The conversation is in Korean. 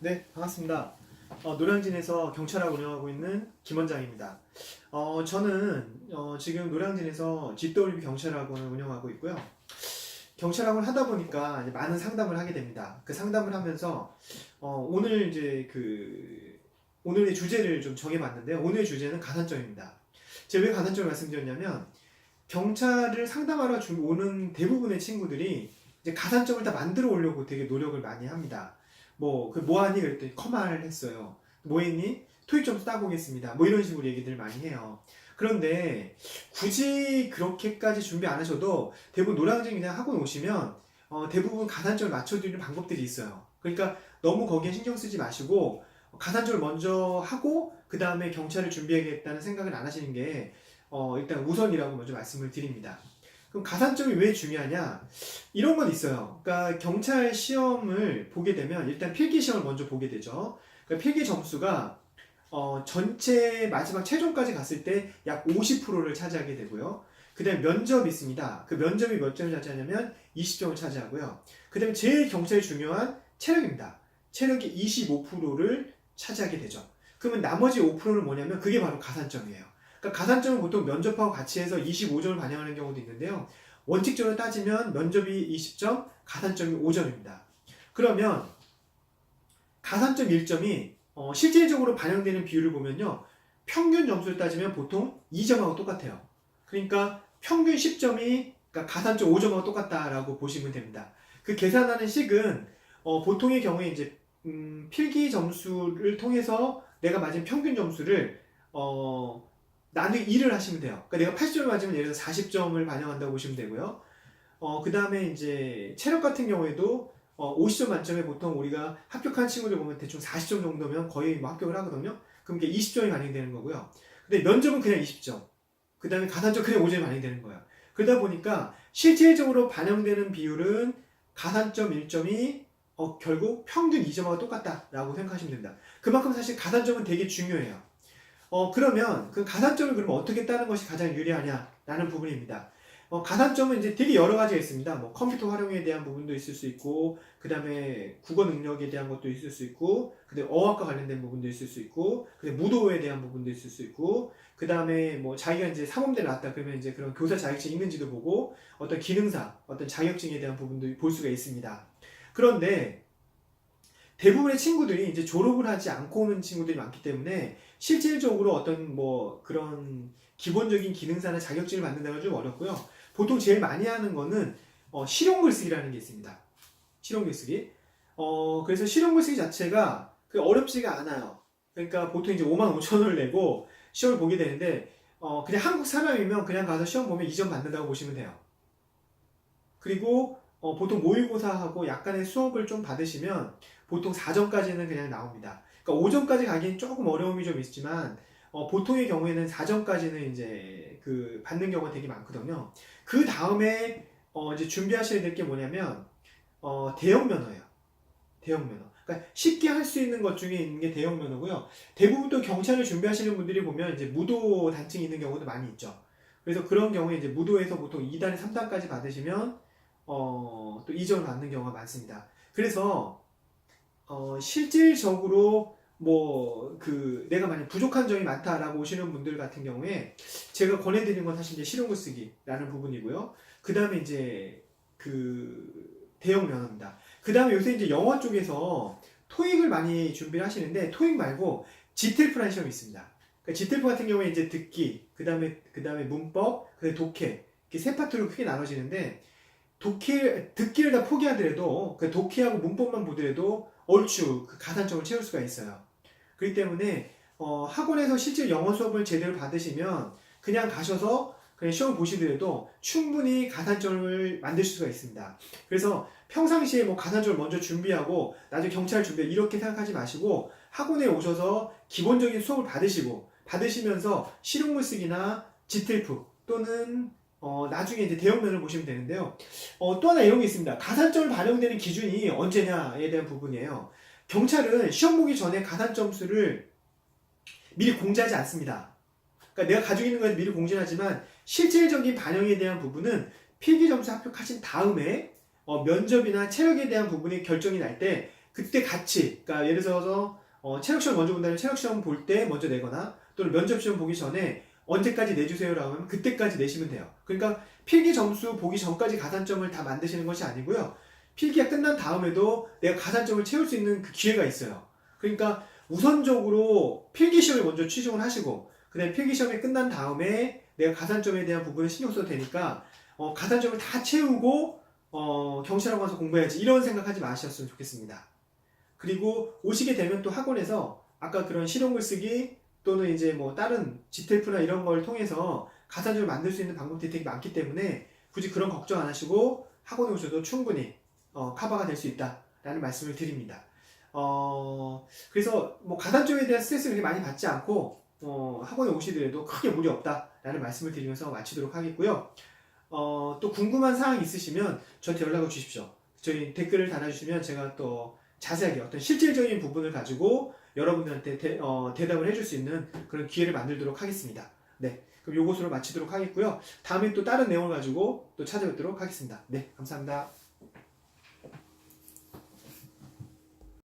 네, 반갑습니다. 노량진에서 경찰학 운영하고 있는 김원장입니다. 저는 지금 노량진에서 GWB 경찰학원을 운영하고 있고요. 경찰학원을 하다 보니까 이제 많은 상담을 하게 됩니다. 그 상담을 하면서 오늘 이제 오늘의 주제를 좀 정해봤는데요. 오늘의 주제는 가산점입니다. 제가 왜 가산점을 말씀드렸냐면 경찰을 상담하러 오는 대부분의 친구들이 이제 가산점을 다 만들어 오려고 되게 노력을 많이 합니다. 뭐하니? 그랬더니 커마를 했어요. 뭐 했니? 토익 점수 따고 오겠습니다. 뭐 이런 식으로 얘기들 많이 해요. 그런데 굳이 그렇게까지 준비 안 하셔도 대부분 노량진 그냥 학원 오시면 대부분 가산점을 맞춰드리는 방법들이 있어요. 그러니까 너무 거기에 신경 쓰지 마시고 가산점을 먼저 하고 그 다음에 경찰을 준비하겠다는 생각을 안 하시는 게 일단 우선이라고 먼저 말씀을 드립니다. 그럼 가산점이 왜 중요하냐? 이런 건 있어요. 그러니까 경찰 시험을 보게 되면 일단 필기 시험을 먼저 보게 되죠. 그러니까 필기 점수가 전체 마지막 최종까지 갔을 때 약 50%를 차지하게 되고요. 그 다음에 면접이 있습니다. 그 면접이 몇 점을 차지하냐면 20점을 차지하고요. 그 다음에 제일 경찰이 중요한 체력입니다. 체력이 25%를 차지하게 되죠. 그러면 나머지 5%는 뭐냐면 그게 바로 가산점이에요. 그러니까 가산점은 보통 면접하고 같이 해서 25점을 반영하는 경우도 있는데요. 원칙적으로 따지면 면접이 20점, 가산점이 5점입니다. 그러면 가산점 1점이 실질적으로 반영되는 비율을 보면요. 평균 점수를 따지면 보통 2점하고 똑같아요. 그러니까 평균 10점이 그러니까 가산점 5점하고 똑같다라고 보시면 됩니다. 그 계산하는 식은 보통의 경우에 이제 필기 점수를 통해서 내가 맞은 평균 점수를 나중에 2를 하시면 돼요. 그러니까 내가 80점을 맞으면 예를 들어서 40점을 반영한다고 보시면 되고요. 그 다음에 이제 체력 같은 경우에도 50점 만점에 보통 우리가 합격한 친구들 보면 대충 40점 정도면 거의 뭐 합격을 하거든요. 그럼 이게 20점이 반영되는 거고요. 근데 면접은 그냥 20점. 그 다음에 가산점 그냥 5점이 반영되는 거예요. 그러다 보니까 실질적으로 반영되는 비율은 가산점 1점이 결국 평균 2점하고 똑같다라고 생각하시면 됩니다. 그만큼 사실 가산점은 되게 중요해요. 그러면 그 가산점을 그러면 어떻게 따는 것이 가장 유리하냐라는 부분입니다. 가산점은 이제 되게 여러 가지가 있습니다. 뭐 컴퓨터 활용에 대한 부분도 있을 수 있고, 그 다음에 국어 능력에 대한 것도 있을 수 있고, 그 다음에 어학과 관련된 부분도 있을 수 있고, 그 다음에 무도에 대한 부분도 있을 수 있고, 그 다음에 뭐 자기가 이제 사범대를 나왔다 그러면 이제 그런 교사 자격증 있는지도 보고, 어떤 기능사, 어떤 자격증에 대한 부분도 볼 수가 있습니다. 그런데 대부분의 친구들이 이제 졸업을 하지 않고 오는 친구들이 많기 때문에 실질적으로 어떤 뭐 그런 기본적인 기능사나 자격증을 받는다는 건 좀 어렵고요. 보통 제일 많이 하는 거는 실용글쓰기라는 게 있습니다. 실용글쓰기. 그래서 실용글쓰기 자체가 어렵지가 않아요. 그러니까 보통 이제 5만 5천 원을 내고 시험을 보게 되는데 그냥 한국 사람이면 그냥 가서 시험 보면 2점 받는다고 보시면 돼요. 그리고 보통 모의고사하고 약간의 수업을 좀 받으시면 보통 4점까지는 그냥 나옵니다. 그러니까 5점까지 가기엔 조금 어려움이 좀 있지만 보통의 경우에는 4점까지는 이제 받는 경우가 되게 많거든요. 그 다음에 이제 준비하셔야 될 게 뭐냐면 대형 면허예요. 대형 면허. 그러니까 쉽게 할 수 있는 것 중에 있는 게 대형 면허고요. 대부분 또 경찰을 준비하시는 분들이 보면 이제 무도 단층이 있는 경우도 많이 있죠. 그래서 그런 경우에 이제 무도에서 보통 2단, 3단까지 받으시면 또 2점을 받는 경우가 많습니다. 그래서 실질적으로 내가 만약 부족한 점이 많다라고 오시는 분들 같은 경우에 제가 권해드리는 건 사실 이제 실용글쓰기라는 부분이고요. 그 다음에 이제 대형 면허입니다. 그 다음에 요새 이제 영어 쪽에서 토익을 많이 준비를 하시는데 토익 말고 GTLF라는 시험이 있습니다. 그러니까 GTLF 같은 경우에 이제 듣기, 그 다음에 문법, 그 다음에 독해 이렇게 세 파트로 크게 나눠지는데 듣기를 다 포기하더라도 독해하고 문법만 보더라도 얼추 가산점을 채울 수가 있어요. 그렇기 때문에 학원에서 실제 영어 수업을 제대로 받으시면 그냥 가셔서 그냥 시험을 보시더라도 충분히 가산점을 만드실 수가 있습니다. 그래서 평상시에 뭐 가산점을 먼저 준비하고 나중에 경찰 준비 이렇게 생각하지 마시고 학원에 오셔서 기본적인 수업을 받으시면서 실용글쓰기나 GTLF 또는 나중에 이제 대형면을 보시면 되는데요. 또 하나 이런 게 있습니다. 가산점을 반영되는 기준이 언제냐에 대한 부분이에요. 경찰은 시험 보기 전에 가산점수를 미리 공지하지 않습니다. 그러니까 내가 가지고 있는 걸 미리 공지하지만 실질적인 반영에 대한 부분은 필기 점수 합격하신 다음에 면접이나 체력에 대한 부분이 결정이 날 때 그때 같이, 그러니까 예를 들어서 체력 시험 먼저 본다면 체력 시험 볼 때 먼저 내거나 또는 면접 시험 보기 전에 언제까지 내주세요라고 하면 그때까지 내시면 돼요. 그러니까 필기 점수 보기 전까지 가산점을 다 만드시는 것이 아니고요. 필기가 끝난 다음에도 내가 가산점을 채울 수 있는 그 기회가 있어요. 그러니까 우선적으로 필기 시험에 먼저 치중을 하시고 그다음에 필기 시험이 끝난 다음에 내가 가산점에 대한 부분을 신경 써도 되니까 가산점을 다 채우고 경찰학원 가서 공부해야지 이런 생각하지 마셨으면 좋겠습니다. 그리고 오시게 되면 또 학원에서 아까 그런 실용글 쓰기 또는 이제 뭐 다른 GTF나 이런 걸 통해서 가산점을 만들 수 있는 방법들이 되게 많기 때문에 굳이 그런 걱정 안 하시고 학원에 오셔도 충분히 커버가 될 수 있다라는 말씀을 드립니다. 그래서 뭐 가산점에 대한 스트레스를 그렇게 많이 받지 않고 학원에 오시더라도 크게 무리 없다라는 말씀을 드리면서 마치도록 하겠고요. 또 궁금한 사항이 있으시면 저한테 연락을 주십시오. 저희 댓글을 달아주시면 제가 또 자세하게 어떤 실질적인 부분을 가지고 여러분들한테 대답을 해줄 수 있는 그런 기회를 만들도록 하겠습니다. 네, 그럼 요것으로 마치도록 하겠고요. 다음에 또 다른 내용을 가지고 또 찾아뵙도록 하겠습니다. 네, 감사합니다.